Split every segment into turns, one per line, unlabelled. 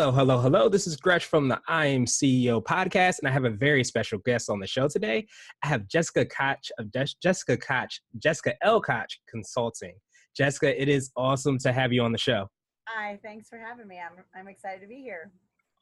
Hello, hello, hello. This is Gretch from the I Am CEO podcast, and I have a very special guest on the show today. I have Jessica Koch of Jessica L. Koch Consulting. Jessica, it is awesome to have you on the show.
Hi, thanks for having me. I'm excited to be here.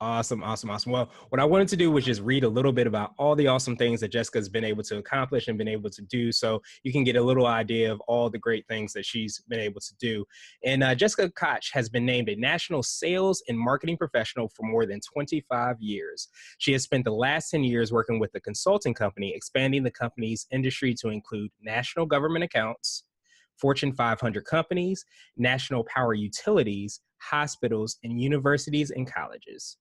Awesome, awesome, awesome. Well, what I wanted to do was just read a little bit about all the awesome things that Jessica's been able to accomplish and been able to do, so you can get a little idea of all the great things that she's been able to do. And Jessica Koch has been named a national sales and marketing professional for more than 25 years. She has spent the last 10 years working with the consulting company, expanding the company's industry to include national government accounts, Fortune 500 companies, national power utilities, hospitals, and universities and colleges.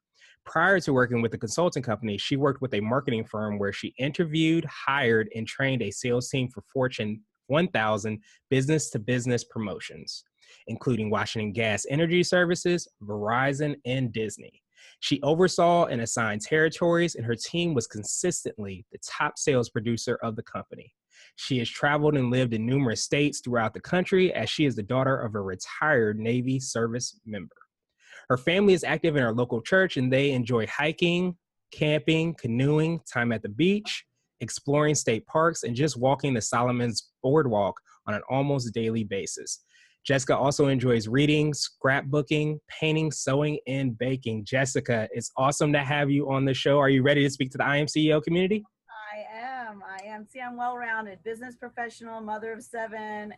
Prior to working with the consulting company, she worked with a marketing firm where she interviewed, hired, and trained a sales team for Fortune 1000 business-to-business promotions, including Washington Gas Energy Services, Verizon, and Disney. She oversaw and assigned territories, and her team was consistently the top sales producer of the company. She has traveled and lived in numerous states throughout the country, as she is the daughter of a retired Navy service member. Her family is active in our local church, and they enjoy hiking, camping, canoeing, time at the beach, exploring state parks, and just walking the Solomon's Boardwalk on an almost daily basis. Jessica also enjoys reading, scrapbooking, painting, sewing, and baking. Jessica, it's awesome to have you on the show. Are you ready to speak to the I Am CEO community?
I am. See, I'm well-rounded, business professional, mother of 7,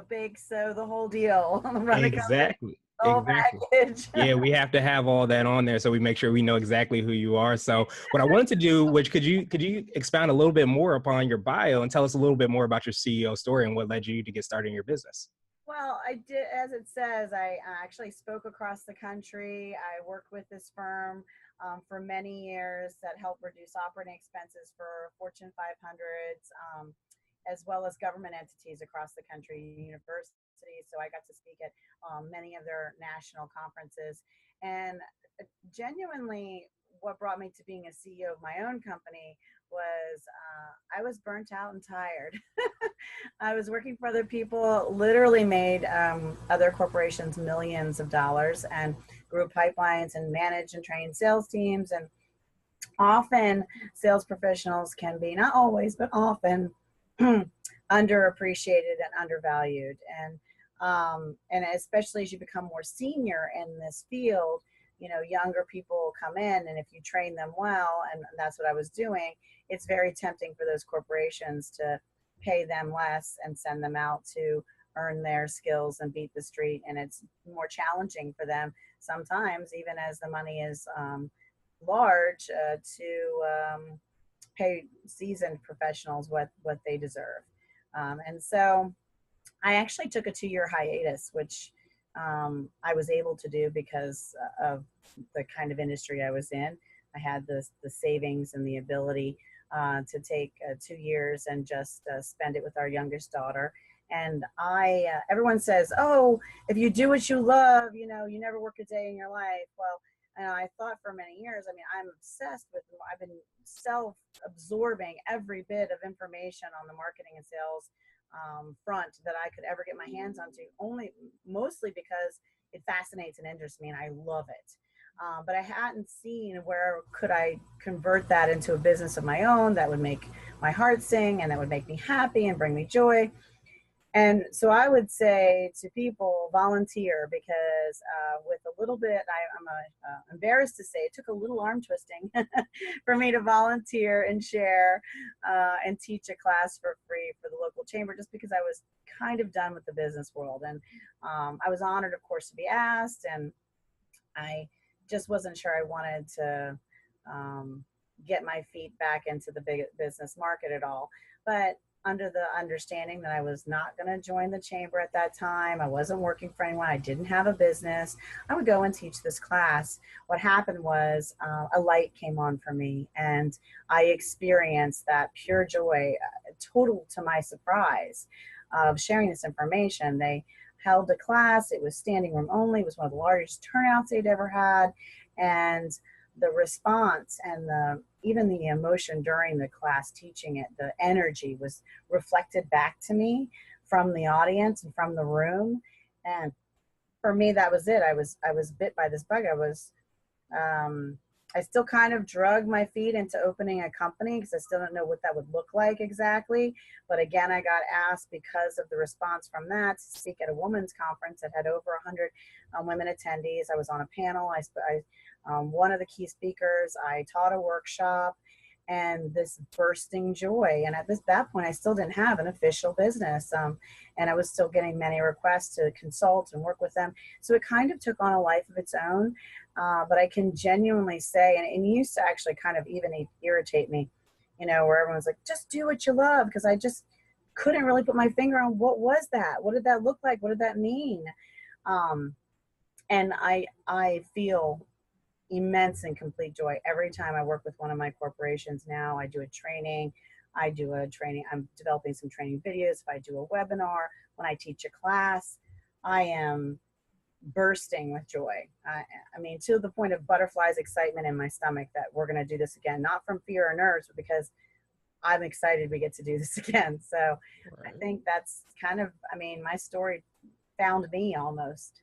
big, so the whole deal.
Exactly. Exactly. Yeah, we have to have all that on there so we make sure we know exactly who you are. So what I wanted to do, which could you expound a little bit more upon your bio and tell us a little bit more about your CEO story and what led you to get started in your business?
Well, I did, as it says, I actually spoke across the country. I worked with this firm for many years that helped reduce operating expenses for Fortune 500s, as well as government entities across the country, universities. So I got to speak at many of their national conferences. And genuinely, what brought me to being a CEO of my own company was I was burnt out and tired. I was working for other people, literally made other corporations millions of dollars and grew pipelines and managed and trained sales teams. And often sales professionals can be, not always, but often underappreciated and undervalued. And especially as you become more senior in this field, younger people come in, and if you train them well, and that's what I was doing, it's very tempting for those corporations to pay them less and send them out to earn their skills and beat the street. And it's more challenging for them sometimes, even as the money is large, to pay seasoned professionals what they deserve. And so I actually took a 2-year hiatus, which I was able to do because of the kind of industry I was in. I had the savings and the ability to take 2 years and just spend it with our youngest daughter. And everyone says, oh, if you do what you love, you never work a day in your life. Well, and I thought for many years, I'm obsessed with, I've been self-absorbing every bit of information on the marketing and sales front that I could ever get my hands onto, mostly because it fascinates and interests me and I love it. But I hadn't seen where could I convert that into a business of my own that would make my heart sing and that would make me happy and bring me joy. And so I would say to people, volunteer, because with a little bit, I'm embarrassed to say, it took a little arm twisting for me to volunteer and share and teach a class for free for the local chamber, just because I was kind of done with the business world. And I was honored, of course, to be asked, and I just wasn't sure I wanted to get my feet back into the big business market at all. But under the understanding that I was not going to join the chamber at that time. I wasn't working for anyone. I didn't have a business. I would go and teach this class. What happened was a light came on for me, and I experienced that pure joy, total to my surprise, of sharing this information. They held a class. It was standing room only. It was one of the largest turnouts they'd ever had. And the response and even the emotion during the class teaching it, the energy was reflected back to me from the audience and from the room. And for me, that was it. I was bit by this bug. I was I still kind of drug my feet into opening a company because I still don't know what that would look like exactly. But again, I got asked because of the response from that to speak at a women's conference that had over 100 women attendees. I was on a panel. One of the key speakers. I taught a workshop, and this bursting joy. And at that point, I still didn't have an official business, and I was still getting many requests to consult and work with them. So it kind of took on a life of its own. But I can genuinely say, and it used to actually kind of even irritate me, where everyone's like, just do what you love, because I just couldn't really put my finger on what was that? What did that look like? What did that mean? And I feel immense and complete joy every time I work with one of my corporations. Now I do a training. I'm developing some training videos. If I do a webinar, when I teach a class, I am bursting with joy. I mean, to the point of butterflies, excitement in my stomach that we're going to do this again, not from fear or nerves, but because I'm excited we get to do this again. So right. I think that's kind of, my story found me almost.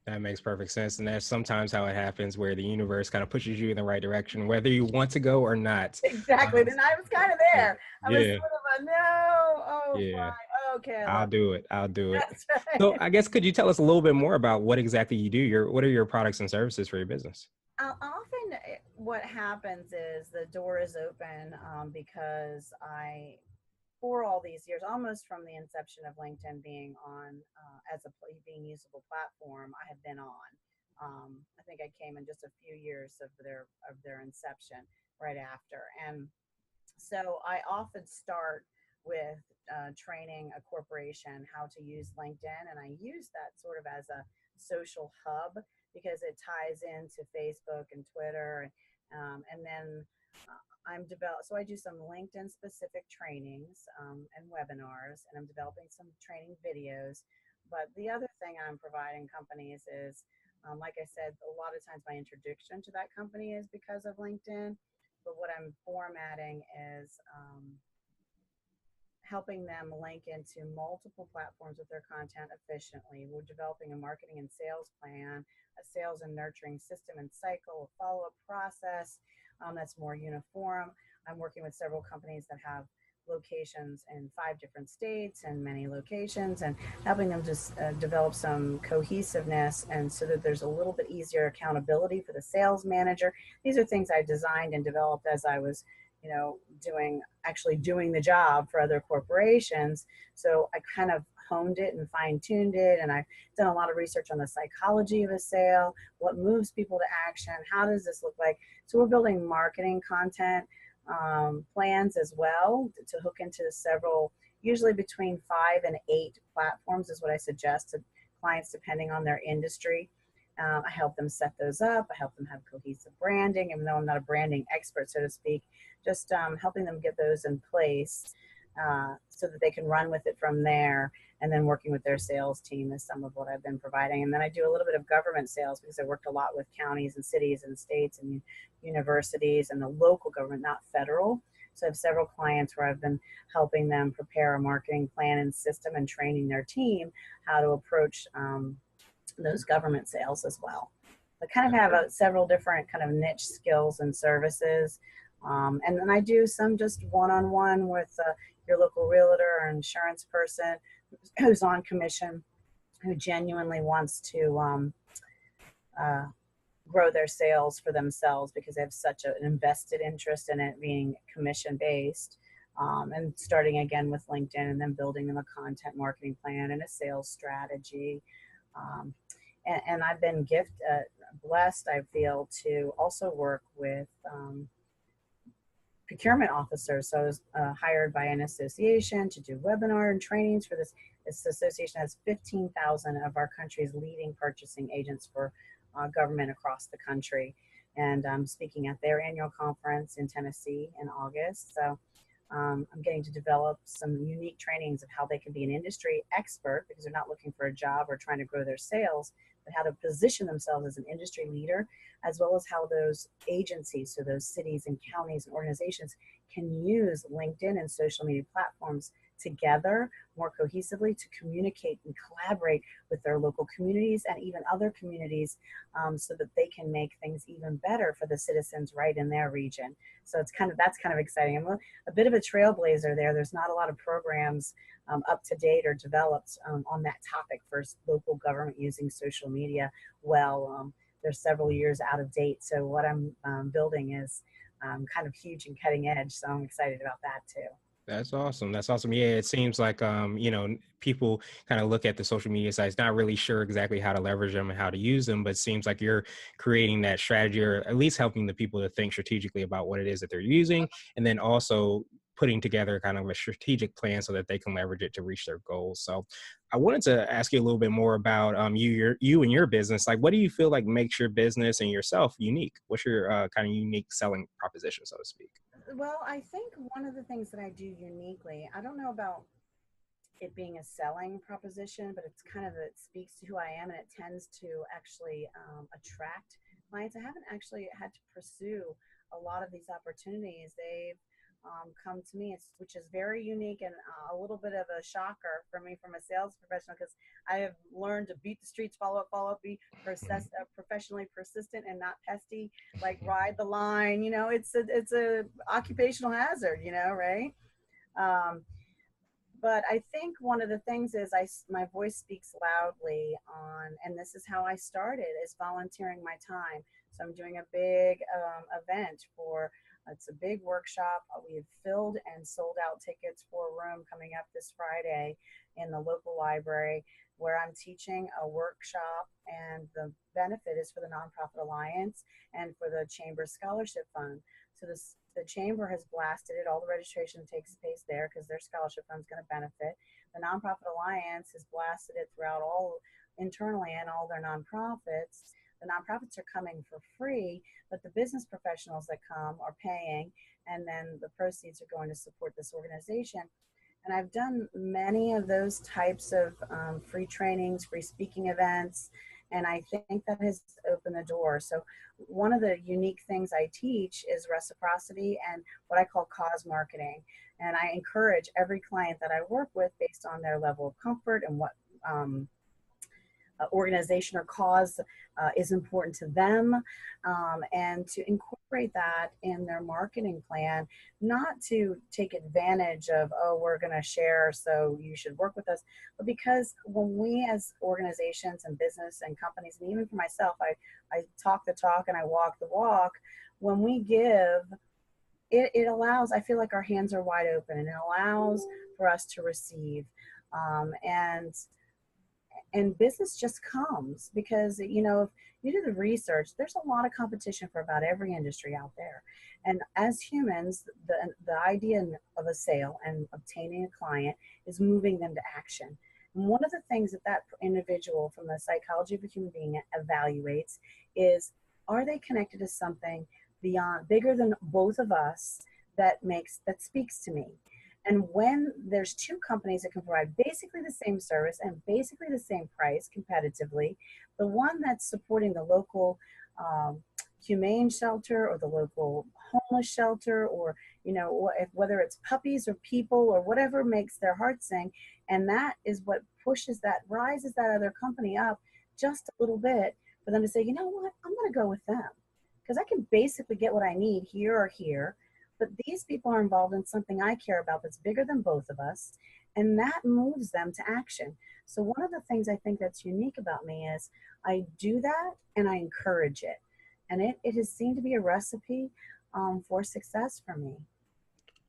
That makes perfect sense. And that's sometimes how it happens, where the universe kind of pushes you in the right direction, whether you want to go or not.
Exactly. Then I was kind of there. I was sort of a, no, oh, yeah. Fine. Okay.
I'll do it.
That's right.
So I guess, could you tell us a little bit more about what exactly you do? What are your products and services for your business?
Often what happens is the door is open because for all these years, almost from the inception of LinkedIn being on as a being usable platform, I have been on. I think I came in just a few years of their inception right after, and so I often start with training a corporation how to use LinkedIn, and I use that sort of as a social hub because it ties into Facebook and Twitter, and then so I do some LinkedIn specific trainings and webinars, and I'm developing some training videos. But the other thing I'm providing companies is, like I said, a lot of times my introduction to that company is because of LinkedIn. But what I'm formatting is helping them link into multiple platforms with their content efficiently. We're developing a marketing and sales plan, a sales and nurturing system and cycle, a follow-up process that's more uniform. I'm working with several companies that have locations in 5 different states and many locations, and helping them just develop some cohesiveness, and so that there's a little bit easier accountability for the sales manager. These are things I designed and developed as I was doing the job for other corporations. So I kind of honed it and fine-tuned it, and I've done a lot of research on the psychology of a sale, what moves people to action, how does this look like. So we're building marketing content plans as well to hook into several, usually between 5 and 8 platforms is what I suggest to clients depending on their industry. I help them set those up. I help them have cohesive branding, even though I'm not a branding expert, so to speak, just helping them get those in place so that they can run with it from there. And then working with their sales team is some of what I've been providing. And then I do a little bit of government sales because I worked a lot with counties and cities and states and universities and the local government, not federal. So I have several clients where I've been helping them prepare a marketing plan and system and training their team how to approach those government sales as well. I kind of have several different kind of niche skills and services. And then I do some just one-on-one with your local realtor or insurance person who's on commission, who genuinely wants to grow their sales for themselves because they have such an invested interest in it being commission-based. And starting again with LinkedIn and then building them a content marketing plan and a sales strategy. And I've been blessed, I feel, to also work with procurement officers. So I was hired by an association to do webinar and trainings for this. This association has 15,000 of our country's leading purchasing agents for government across the country. And I'm speaking at their annual conference in Tennessee in August. So I'm getting to develop some unique trainings of how they can be an industry expert because they're not looking for a job or trying to grow their sales, but how to position themselves as an industry leader, as well as how those agencies, so those cities and counties and organizations, can use LinkedIn and social media platforms together more cohesively to communicate and collaborate with their local communities and even other communities, so that they can make things even better for the citizens right in their region. So that's kind of exciting. I'm a bit of a trailblazer there. There's not a lot of programs up to date or developed on that topic for local government using social media. Well, they're several years out of date. So what I'm building is kind of huge and cutting edge. So I'm excited about that too.
That's awesome. That's awesome. Yeah, it seems like people kind of look at the social media sites, not really sure exactly how to leverage them and how to use them, but it seems like you're creating that strategy, or at least helping the people to think strategically about what it is that they're using, and then also putting together kind of a strategic plan so that they can leverage it to reach their goals. So I wanted to ask you a little bit more about you and your business. Like, what do you feel like makes your business and yourself unique? What's your kind of unique selling proposition, so to speak?
Well, I think one of the things that I do uniquely, I don't know about it being a selling proposition, but it speaks to who I am, and it tends to actually attract clients. I haven't actually had to pursue a lot of these opportunities. They've come to me, which is very unique and a little bit of a shocker for me from a sales professional, because I have learned to beat the streets, follow up, be professionally persistent and not pesty, like ride the line. It's a occupational hazard, right? Um, but I think one of the things is my voice speaks loudly on, and this is how I started, is volunteering my time. So I'm doing a big event it's a big workshop. We have filled and sold out tickets for a room coming up this Friday in the local library, where I'm teaching a workshop, and the benefit is for the Nonprofit Alliance and for the Chamber Scholarship Fund. So the chamber has blasted it. All the registration takes place there because their scholarship fund is going to benefit. The Nonprofit Alliance has blasted it throughout all internally and all their nonprofits. The nonprofits are coming for free, but the business professionals that come are paying, and then the proceeds are going to support this organization. And I've done many of those types of free trainings, free speaking events, and I think that has opened the door. So one of the unique things I teach is reciprocity and what I call cause marketing. And I encourage every client that I work with, based on their level of comfort and what organization or cause is important to them, and to incorporate that in their marketing plan, not to take advantage of, oh, we're going to share, so you should work with us, but because when we as organizations and business and companies, and even for myself, I talk the talk and I walk the walk. When we give, it allows, I feel like our hands are wide open, and it allows for us to receive. And business just comes because, if you do the research, there's a lot of competition for about every industry out there. And as humans, the idea of a sale and obtaining a client is moving them to action. And one of the things that individual, from the psychology of a human being, evaluates is, are they connected to something bigger than both of us, that speaks to me? And when there's two companies that can provide basically the same service and basically the same price competitively, the one that's supporting the local humane shelter, or the local homeless shelter, or whether it's puppies or people or whatever makes their heart sing, and that is what rises that other company up just a little bit, for them to say, you know what, I'm going to go with them because I can basically get what I need here or here. But these people are involved in something I care about that's bigger than both of us, and that moves them to action. So one of the things I think that's unique about me is I do that and I encourage it. And it has seemed to be a recipe for success for me.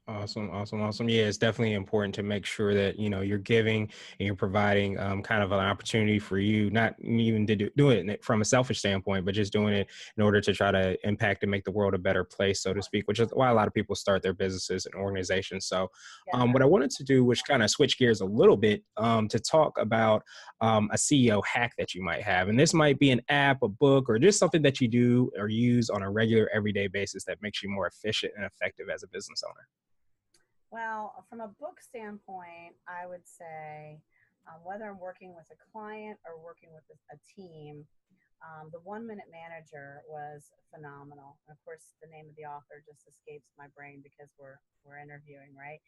Awesome, awesome, awesome. Yeah, it's definitely important to make sure that you're giving and you're providing kind of an opportunity for you, not even to do it from a selfish standpoint, but just doing it in order to try to impact and make the world a better place, so to speak, which is why a lot of people start their businesses and organizations. So,
Yeah.
what I wanted to do was kind of switch gears a little bit to talk about a CEO hack that you might have, and this might be an app, a book, or just something that you do or use on a regular, everyday basis that makes you more efficient and effective as a business owner.
Well, from a book standpoint, I would say, whether I'm working with a client or working with a team, the 1 Minute Manager was phenomenal. And of course, the name of the author just escapes my brain because we're interviewing, right?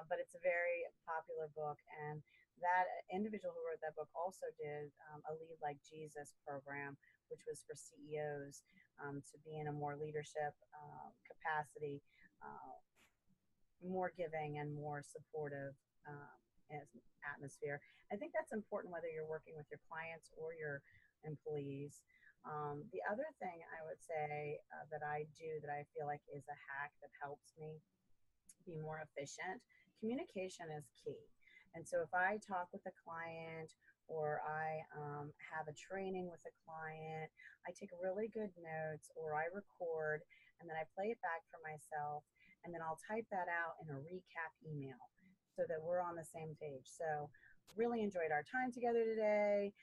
But it's a very popular book, and That individual who wrote that book also did a Lead Like Jesus program, which was for CEOs to be in a more leadership capacity, uh, more giving and more supportive atmosphere. I think that's important whether you're working with your clients or your employees. The other thing I would say that I do that I feel like is a hack that helps me be more efficient, communication is key. And so if I talk with a client or I have a training with a client, I take really good notes or I record and then I play it back for myself and then I'll type that out in a recap email so that we're on the same page. So really enjoyed our time together today.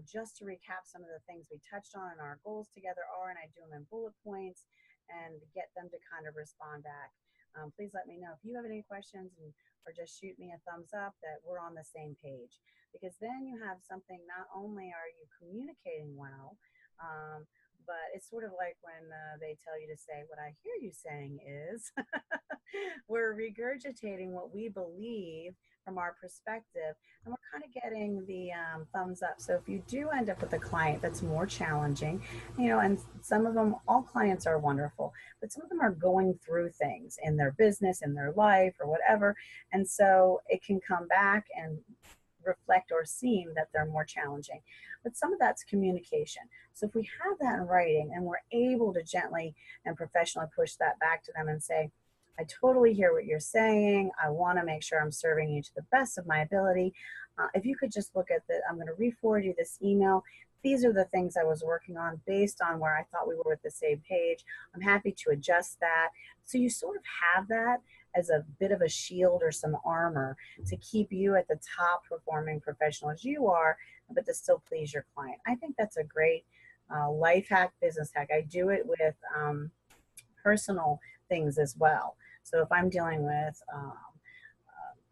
Just to recap some of the things we touched on and our goals together are, and I do them in bullet points and get them to kind of respond back. Please let me know if you have any questions or just shoot me a thumbs up that we're on the same page. Because then you have something, not only are you communicating well, but it's sort of like when they tell you to say, what I hear you saying is, we're regurgitating what we believe from our perspective, and we're kind of getting the thumbs up. So if you do end up with a client that's more challenging, and some of them, all clients are wonderful, but some of them are going through things in their business, in their life, or whatever. And so it can come back and reflect or seem that they're more challenging. But some of that's communication. So if we have that in writing and we're able to gently and professionally push that back to them and say, I totally hear what you're saying. I want to make sure I'm serving you to the best of my ability. If you could just look at I'm going to re-forward you this email. These are the things I was working on based on where I thought we were at the same page. I'm happy to adjust that. So you sort of have that as a bit of a shield or some armor to keep you at the top performing professional as you are, but to still please your client. I think that's a great life hack, business hack. I do it with personal things as well. So if I'm dealing with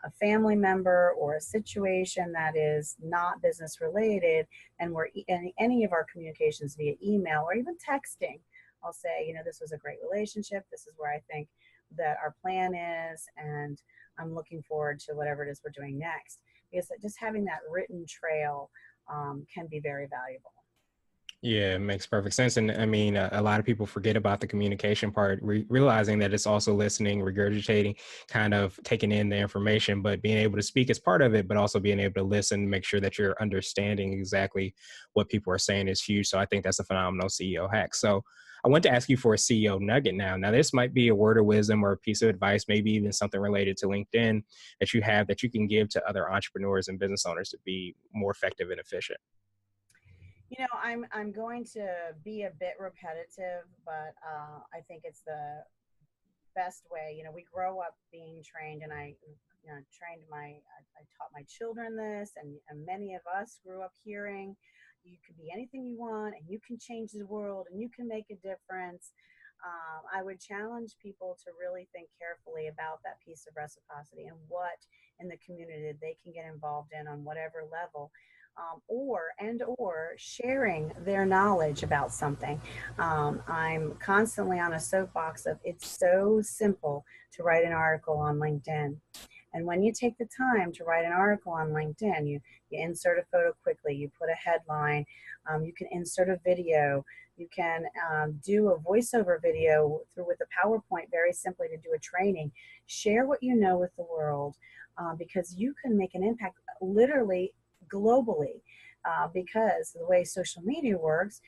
a family member or a situation that is not business related, and we're in any of our communications via email or even texting, I'll say, this was a great relationship. This is where I think that our plan is, and I'm looking forward to whatever it is we're doing next. Because just having that written trail can be very valuable.
Yeah, it makes perfect sense. And I mean, a lot of people forget about the communication part, realizing that it's also listening, regurgitating, kind of taking in the information, but being able to speak is part of it, but also being able to listen, make sure that you're understanding exactly what people are saying is huge. So I think that's a phenomenal CEO hack. So I want to ask you for a CEO nugget now. Now, this might be a word of wisdom or a piece of advice, maybe even something related to LinkedIn that you have that you can give to other entrepreneurs and business owners to be more effective and efficient.
I'm going to be a bit repetitive, but I think it's the best way. We grow up being trained, and I I taught my children this, and many of us grew up hearing, you can be anything you want, and you can change the world, and you can make a difference. I would challenge people to really think carefully about that piece of reciprocity and what in the community they can get involved in on whatever level. Or sharing their knowledge about something. I'm constantly on a soapbox of it's so simple to write an article on LinkedIn. And when you take the time to write an article on LinkedIn, you insert a photo quickly, you put a headline, you can insert a video, you can do a voiceover video with a PowerPoint very simply to do a training. Share what you know with the world because you can make an impact literally globally because the way social media works,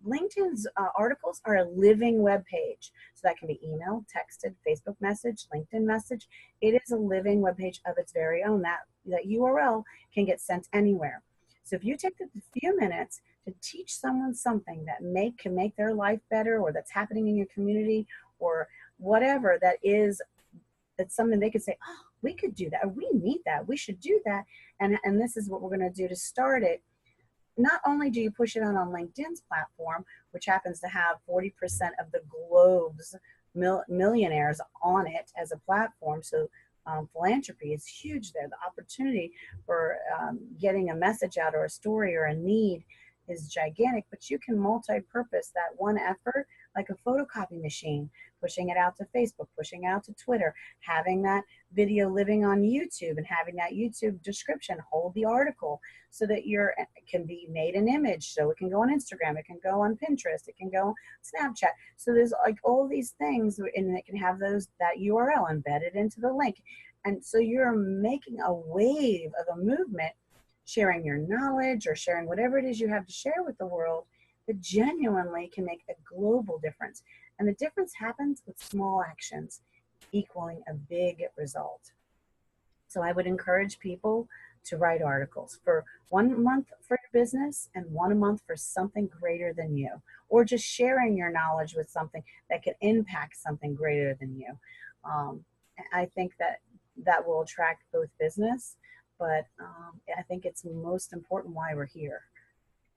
LinkedIn's articles are a living web page. So that can be email, texted, Facebook message, LinkedIn message. It is a living web page of its very own. That URL can get sent anywhere. So if you take the few minutes to teach someone something that can make their life better, or that's happening in your community, or whatever that's something they could say, oh, we could do that. Or we need that. We should do that. And this is what we're going to do to start it. Not only do you push it on LinkedIn's platform, which happens to have 40% of the globe's millionaires on it as a platform. So philanthropy is huge there. The opportunity for getting a message out or a story or a need is gigantic, but you can multi-purpose that one effort like a photocopy machine, pushing it out to Facebook, pushing it out to Twitter, having that video living on YouTube and having that YouTube description hold the article so that it can be made an image, so it can go on Instagram, it can go on Pinterest, it can go on Snapchat. So there's like all these things, and it can have that URL embedded into the link. And so you're making a wave of a movement, sharing your knowledge or sharing whatever it is you have to share with the world that genuinely can make a global difference. And the difference happens with small actions equaling a big result. So I would encourage people to write articles for 1 month for your business and 1 month for something greater than you, or just sharing your knowledge with something that could impact something greater than you. I think that will attract both business, but I think it's most important why we're here.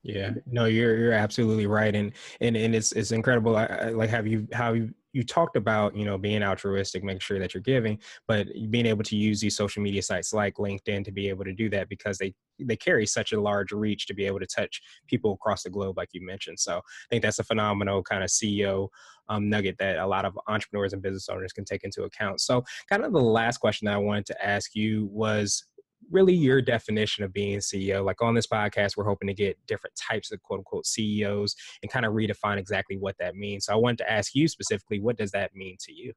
Yeah, no, you're absolutely right, and it's incredible. Like how you talked about, being altruistic, making sure that you're giving, but being able to use these social media sites like LinkedIn to be able to do that, because they carry such a large reach to be able to touch people across the globe, like you mentioned. So I think that's a phenomenal kind of CEO nugget that a lot of entrepreneurs and business owners can take into account. So kind of the last question that I wanted to ask you was really your definition of being CEO. Like on this podcast, we're hoping to get different types of quote unquote CEOs and kind of redefine exactly what that means. So I wanted to ask you specifically, what does that mean to you?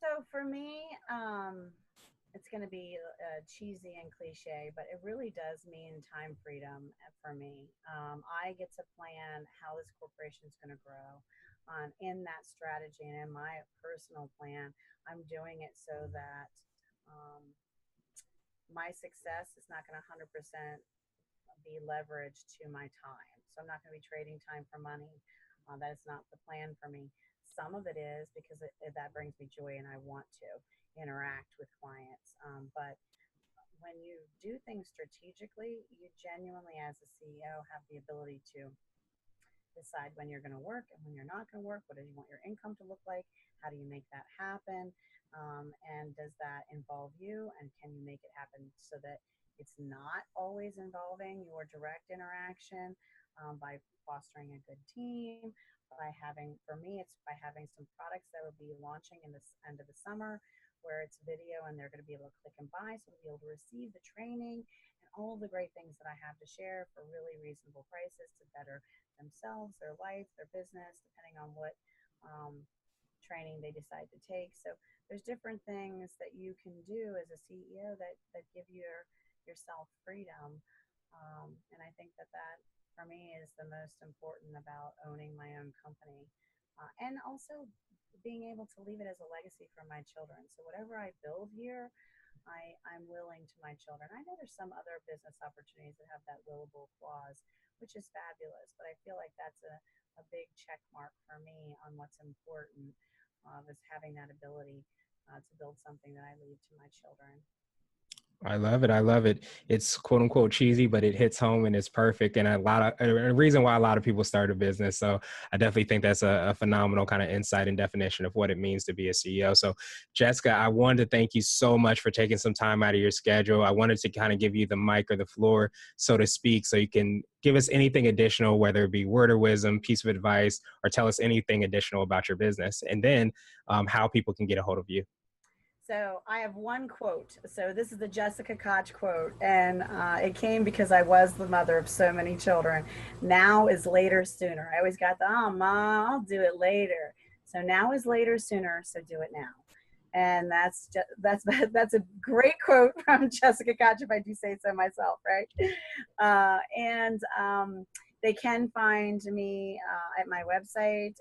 So for me, it's going to be cheesy and cliche, but it really does mean time freedom for me. I get to plan how this corporation is going to grow. In that strategy and in my personal plan, I'm doing it so that um, my success is not going to 100% be leveraged to my time. So I'm not going to be trading time for money. That is not the plan for me. Some of it is because that brings me joy and I want to interact with clients. But when you do things strategically, you genuinely, as a CEO, have the ability to decide when you're going to work and when you're not going to work. What do you want your income to look like? How do you make that happen? And does that involve you? And can you make it happen so that it's not always involving your direct interaction, by fostering a good team, by having, for me, it's by having some products that will be launching in this end of the summer where it's video and they're going to be able to click and buy. So they'll be able to receive the training and all the great things that I have to share for really reasonable prices to better themselves, their life, their business, depending on what training they decide to take. So there's different things that you can do as a CEO that give yourself freedom. And I think that for me is the most important about owning my own company. And also being able to leave it as a legacy for my children. So whatever I build here, I'm willing to my children. I know there's some other business opportunities that have that willable clause, which is fabulous, but I feel like that's a big check mark for me on what's important, is having that ability to build something that I leave to my children.
I love it. I love it. It's quote unquote cheesy, but it hits home and it's perfect. And a reason why a lot of people start a business. So I definitely think that's a phenomenal kind of insight and definition of what it means to be a CEO. So Jessica, I wanted to thank you so much for taking some time out of your schedule. I wanted to kind of give you the mic or the floor, so to speak, so you can give us anything additional, whether it be word or wisdom, piece of advice, or tell us anything additional about your business. And then how people can get a hold of you.
So I have one quote. So this is the Jessica Koch quote, and it came because I was the mother of so many children. Now is later sooner. I always got oh, Ma, I'll do it later. So now is later sooner, so do it now. And that's a great quote from Jessica Koch, if I do say so myself, right? And they can find me at my website,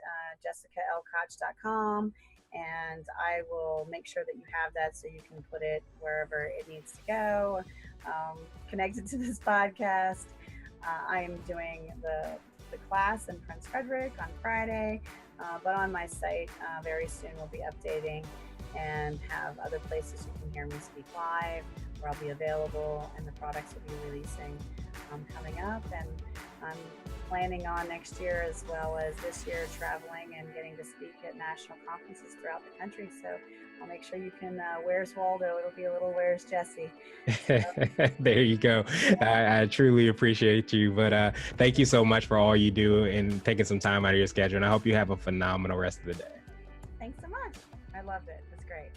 jessicalkoch.com. And I will make sure that you have that so you can put it wherever it needs to go. Connected to this podcast, I am doing the class in Prince Frederick on Friday, but on my site very soon we'll be updating and have other places you can hear me speak live, where I'll be available, and the products will be releasing coming up. And I'm planning on next year as well as this year traveling and getting to speak at national conferences throughout the country. So I'll make sure you can, where's Waldo? It'll be a little where's Jesse.
There you go. I truly appreciate you. But thank you so much for all you do and taking some time out of your schedule. And I hope you have a phenomenal rest of the day.
Thanks so much. I loved it. It's great.